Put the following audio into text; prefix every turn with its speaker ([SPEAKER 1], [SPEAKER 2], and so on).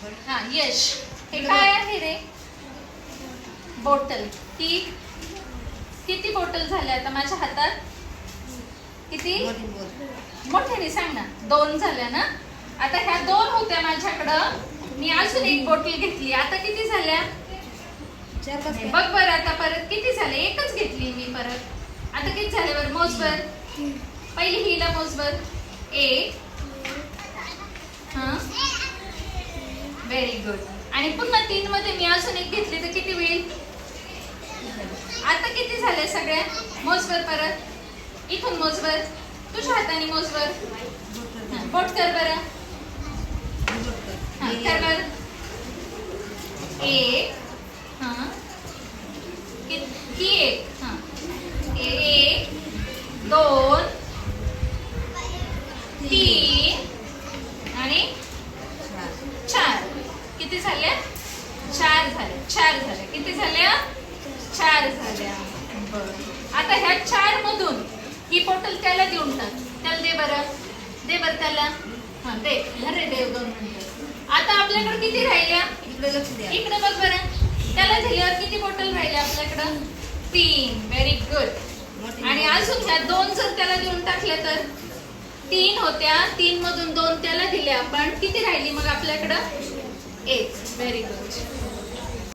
[SPEAKER 1] हा यश, हे काय आहे रे? बॉटल. ही किती बॉटल झाल्या आता माझ्या हातात? किती? मोठ्याने सांग ना. 2 झाल्या ना. आता ह्या 2 होत्या माझ्याकडं, मी अजून एक बॉटल घेतली, आता किती झाल्या? बघ बरं आता परत किती झाले? एकच घेतली मी परत, आता किती झाले बरं? मोज बर. पहिली हिला मोज बर. 1. हा, व्हेरी गुड. आणि पुन्हा 3 मध्ये मी अजून एक घेतली तर किती होईल? आता किती झाले सगळ्या? मोज बर परत. इथून मोज बर, तुझ्या हाताने मोज बर. बोट कर बरं. हा कर बर. 1. हा, ही 1. हा, 1 2 3 आणि 4. किती झाल्या? 4 झाल्या. 4 झाल्या. किती झाल्या? 4 झाल्या. बरं. आता ह्या 4 मधून ही बॉटल त्याला देऊन टाक. त्याला दे बरं. दे बरं त्याला. हा दे. अरे देव 2 मिनिटं. आता आपल्याकडे किती राहिल्या? इकडे बघ बरं. त्याला दिल्यावर किती बॉटल राहिल्या आपल्याकडं? 3. Very good. आणि अजून ह्या 2 जर त्याला देऊन टाकल्या तर 3 होत्या. 3 मधून 2 त्याला दिल्या आपण. किती राहिली मग आपल्याकडं? 1. Very good.